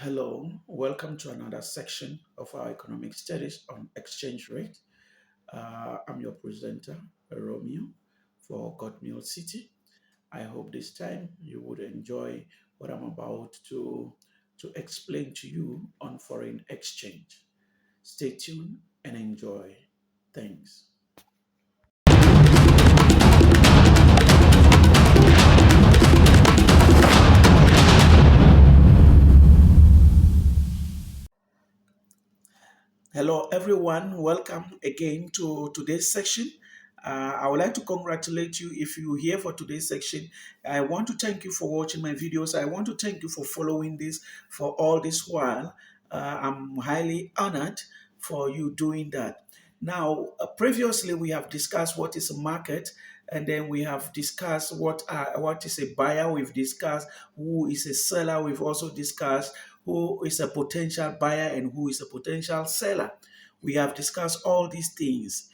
Hello, welcome to another section of our economic studies on exchange rate. I'm your presenter, Romeo, for Godmill City. I hope this time you would enjoy what I'm about to explain to you on foreign exchange. Stay tuned and enjoy. Thanks. Hello, everyone. Welcome again to today's section. I would like to congratulate you if you're here for today's section. I want to thank you for watching my videos. I want to thank you for following this for all this while. I'm highly honored for you doing that. Now, previously we have discussed what is a market, and then we have discussed what is a buyer. We've discussed who is a seller. We've also discussed who is a potential buyer and who is a potential seller. We have discussed all these things.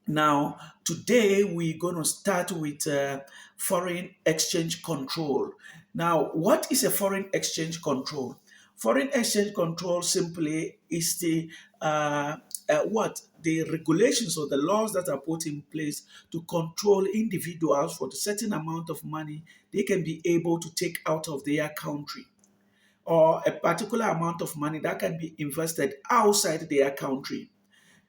Now, today we're going to start with foreign exchange control. Now, what is a foreign exchange control? Foreign exchange control simply is the regulations or the laws that are put in place to control individuals for the certain amount of money they can be able to take out of their country, or a particular amount of money that can be invested outside their country.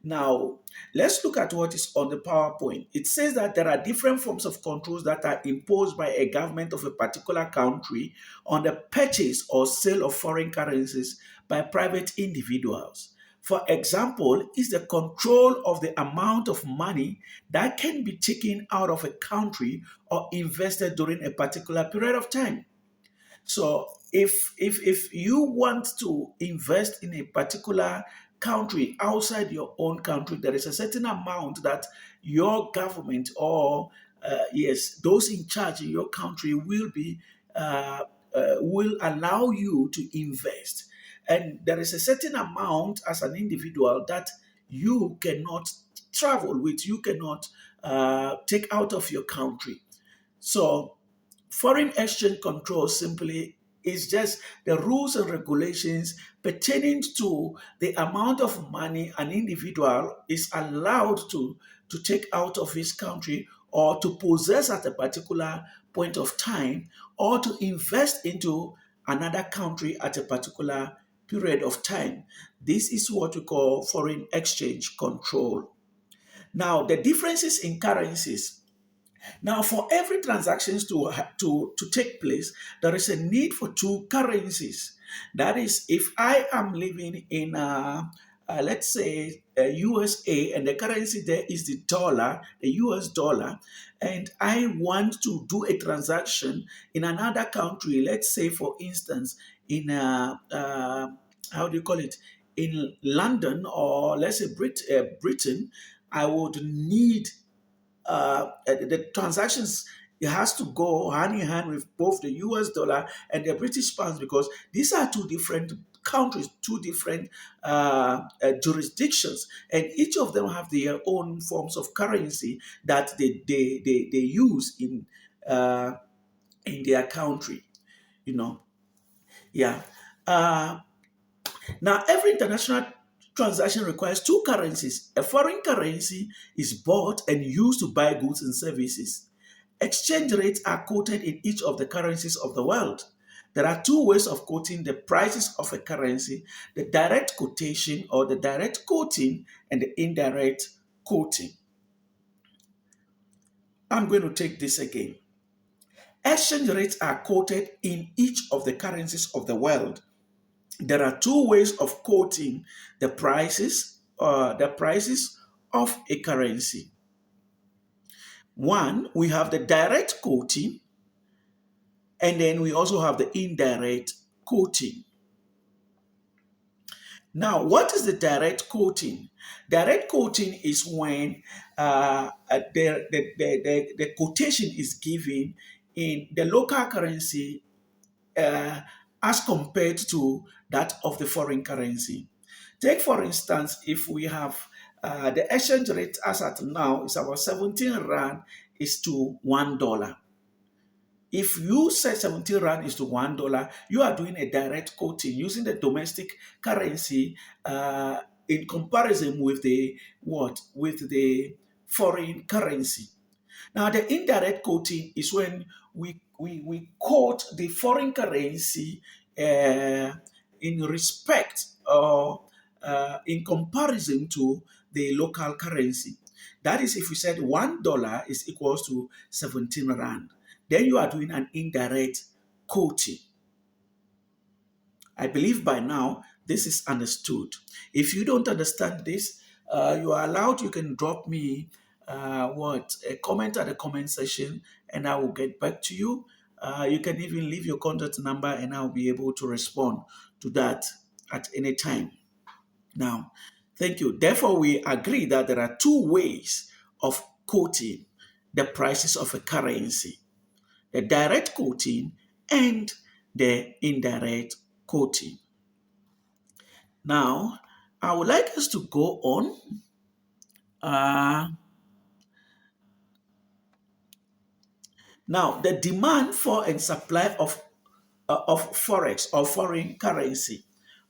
Now, let's look at what is on the PowerPoint. It says that there are different forms of controls that are imposed by a government of a particular country on the purchase or sale of foreign currencies by private individuals. For example, is the control of the amount of money that can be taken out of a country or invested during a particular period of time. So if you want to invest in a particular country outside your own country, there is a certain amount that your government or yes, those in charge in your country will allow you to invest, and there is a certain amount as an individual that you cannot travel with, you cannot take out of your country. So foreign exchange control simply is just the rules and regulations pertaining to the amount of money an individual is allowed to take out of his country or to possess at a particular point of time, or to invest into another country at a particular period of time. This is what we call foreign exchange control. Now, the differences in currencies. Now, for every transactions to take place, there is a need for two currencies. That is, if I am living in, let's say, USA, and the currency there is the dollar, the US dollar, and I want to do a transaction in another country, let's say, for instance, in, how do you call it, in London, or let's say Britain, I would need the transactions, it has to go hand in hand with both the US dollar and the British pounds, because these are two different countries, two different jurisdictions, and each of them have their own forms of currency that they use in their country, you know. Yeah. Uh, Now, every international transaction requires two currencies. A foreign currency is bought and used to buy goods and services. Exchange rates are quoted in each of the currencies of the world. There are two ways of quoting the prices of a currency: the direct quotation or the direct quoting, and the indirect quoting. I'm going to take this again. Exchange rates are quoted in each of the currencies of the world. There are two ways of quoting the prices of a currency. One, we have the direct quoting, and then we also have the indirect quoting. Now, what is the direct quoting? Direct quoting is when the quotation is given in the local currency as compared to that of the foreign currency. Take, for instance, if we have the exchange rate as at now is about 17 rand is to $1. If you say 17 rand is to $1, you are doing a direct quoting using the domestic currency in comparison with the what? With the foreign currency. Now, the indirect quoting is when we quote the foreign currency in respect or in comparison to the local currency. That is, if we said $1 is equals to 17 rand, then you are doing an indirect quoting. I believe by now this is understood. If you don't understand this, you are allowed, you can drop me a comment at the comment section and I will get back to you. You can even leave your contact number and I'll be able to respond to that at any time. Now, thank you. Therefore, we agree that there are two ways of quoting the prices of a currency: the direct quoting and the indirect quoting. Now, I would like us to go on. Uh, Now, the demand for and supply of forex or foreign currency.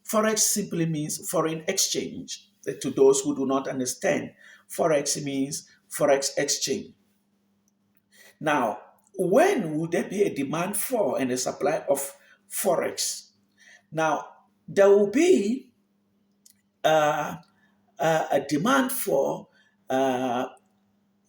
Forex simply means foreign exchange. To those who do not understand, forex means forex exchange. Now, when would there be a demand for and a supply of forex? Now, there will be uh, a demand for uh,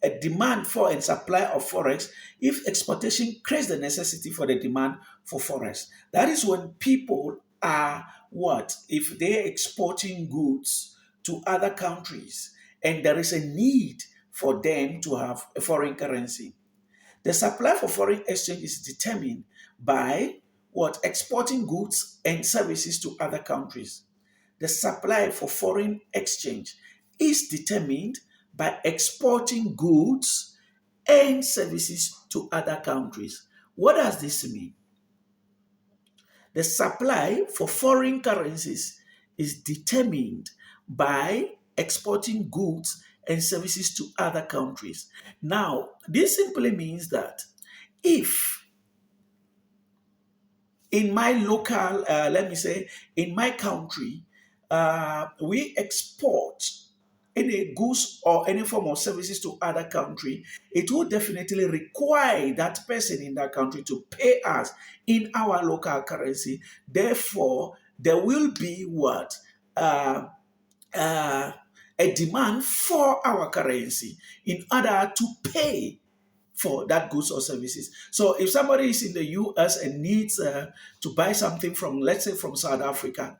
and supply of forex if exportation creates the necessity for the demand for forex. That is when people are what? If they're exporting goods to other countries and there is a need for them to have a foreign currency. The supply for foreign exchange is determined by what? Exporting goods and services to other countries. The supply for foreign exchange is determined by exporting goods and services to other countries. What does this mean? The supply for foreign currencies is determined by exporting goods and services to other countries. Now, this simply means that if in my local, let me say, in my country, we export any goods or any form of services to other country, it will definitely require that person in that country to pay us in our local currency. Therefore, there will be what? Uh, uh, a demand for our currency in order to pay for that goods or services. So if somebody is in the US and needs to buy something from, let's say, from South Africa,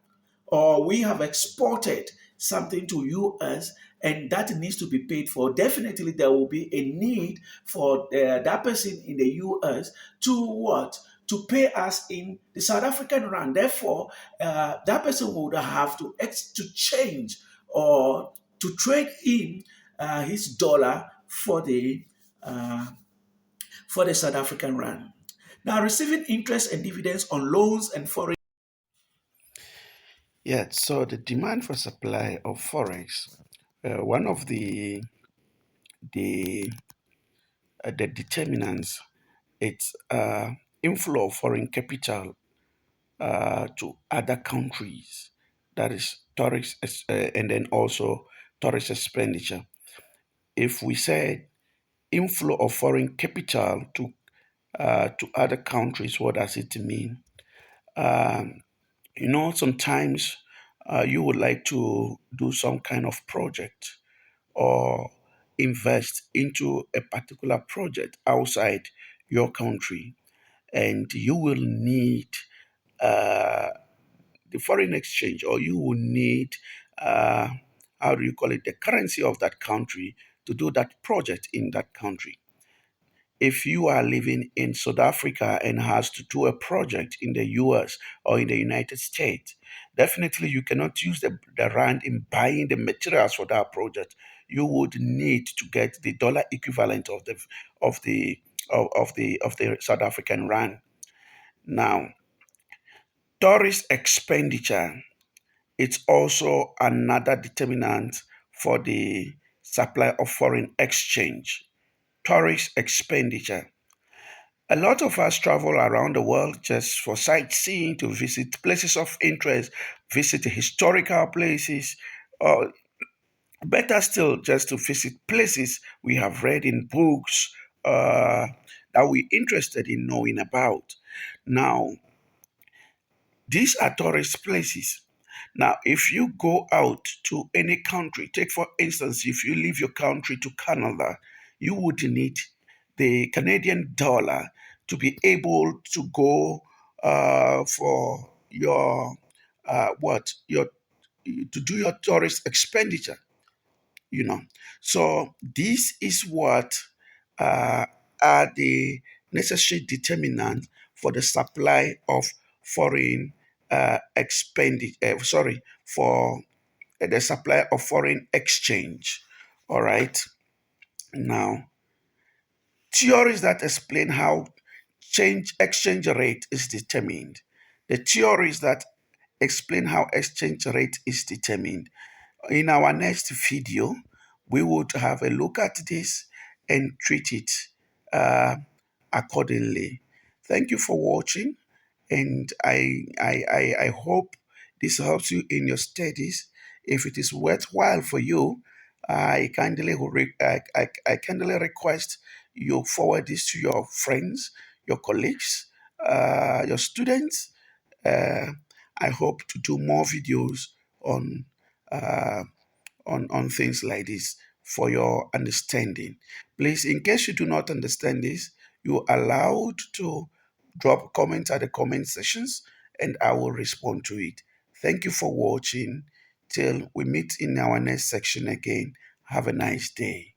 or we have exported something to US and that needs to be paid for, definitely there will be a need for that person in the US to what? To pay us in the South African rand. Therefore, that person would have to change or to trade in his dollar uh, for the South African rand. Now, receiving interest and dividends on loans and foreign. Yeah, so the demand for supply of forex, one of the the determinants, it's inflow of foreign capital to other countries. That is tourist, and then also tourist expenditure. If we say inflow of foreign capital to other countries, what does it mean? Um, sometimes you would like to do some kind of project or invest into a particular project outside your country, and you will need uh, the foreign exchange, or you will need, uh, how do you call it, the currency of that country to do that project in that country. If you are living in South Africa and has to do a project in the US or in the United States, definitely you cannot use the rand in buying the materials for that project. You would need to get the dollar equivalent of the of the South African rand. Now, tourist expenditure, it's also another determinant for the supply of foreign exchange. Tourist expenditure. A lot of us travel around the world just for sightseeing, to visit places of interest, visit historical places, or better still, just to visit places we have read in books that we're interested in knowing about. Now, these are tourist places. Now, if you go out to any country, take for instance, if you leave your country to Canada, you would need the Canadian dollar to be able to go for your what your to do your tourist expenditure. You know, so this is what uh, are the necessary determinants for the supply of foreign expenditure. Sorry, for the supply of foreign exchange. All right. Now, theories that explain how change exchange rate is determined. The theories that explain how exchange rate is determined. In our next video, we would have a look at this and treat it uh, accordingly. Thank you for watching, and I hope this helps you in your studies. If it is worthwhile for you, I kindly request you forward this to your friends, your colleagues, your students. Uh, I hope to do more videos on uh, on things like this for your understanding. Please, in case you do not understand this, you're allowed to drop comments at the comment sections and I will respond to it. Thank you for watching. Till we meet in our next section again. Have a nice day.